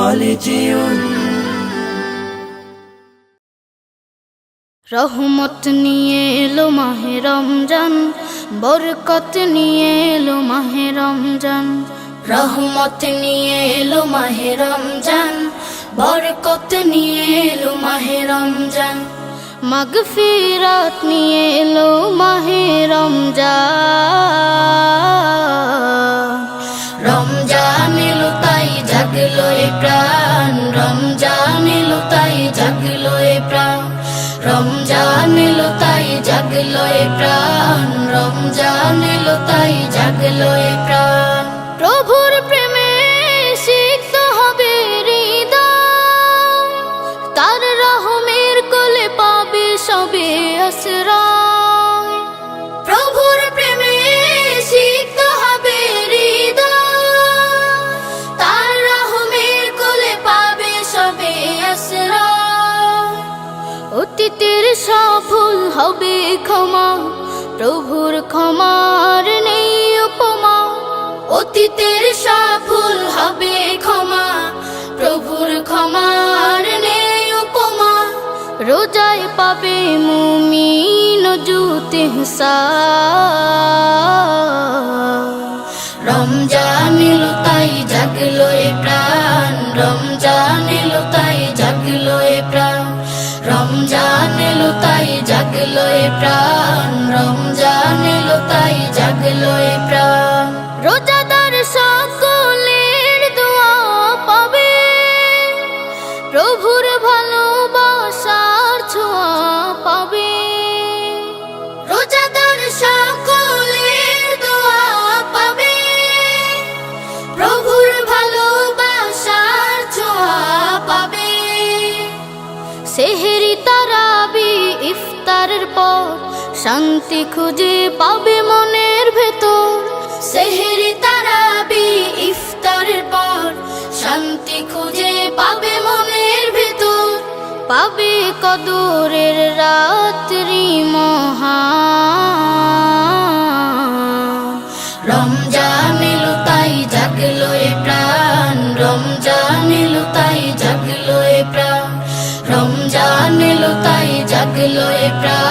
খালিজিউন। রহমত নিয়ে এলো মাহে রমজান, বরকত নিয়ে এলো মাহে রমজান। রহমত নিয়ে এলো মাহে রমজান, বরকত নিয়ে এলো মাহে রমজান। মাগফিরাত নিয়ে এলো মাহে রমজান। রমজান এলো তাই জাগলো এ প্রাণ, রমজান এলো তাই জাগলো এ প্রাণ। রমজান এলো তাই জাগলো এ প্রাণ, রমজান এলো তাই জাগলো এ প্রাণ। প্রভুর প্রেমে সিক্ত হবে হৃদয়, তার রহমের কোলে পাবে সবে আশ্রয়। প্রভুর প্রেমে সিক্ত হবে হৃদয়, তার রহমের কোলে পাবে সবে আশ্রয়। অতীতের সব ভুল হবে ক্ষমা, প্রভুর ক্ষমার নেই উপমা। অতীতের সব ভুল হবে ক্ষমা, প্রভুর ক্ষমার নেই উপমা। রোজায় পাবে মুমিন জুত ইহসান। রমজান এলো তাই জাগলো এ প্রাণ, রমজান এলো তাই জাগলো এ প্রাণ। রমজান এলো তাই জাগলো এ প্রাণ, রমজান এলো তাই জাগলো এ প্রাণ। রোজাদার সকলের দোয়া পাবে, প্রভুর ভালোবাসার ছোঁয়া পাবে। রোজাদার সকলের দোয়া পাবে, প্রভুর ভালোবাসার ছোঁয়া পাবে। সেহেরি তারাবি ইফতারের পর শান্তি খুঁজে পাবে মনের ভেতর। সেহেরি তারাবি ইফতারের পর শান্তি খুঁজে পাবে মনের ভেতর। পাবে কদরের রাত্রি মহান। রমজান এলো তাই জাগলো এ প্রাণ, রমজান এলো তাই জাগলো এ প্রাণ। রমজান এলো তাই জাগলো এ প্রাণ।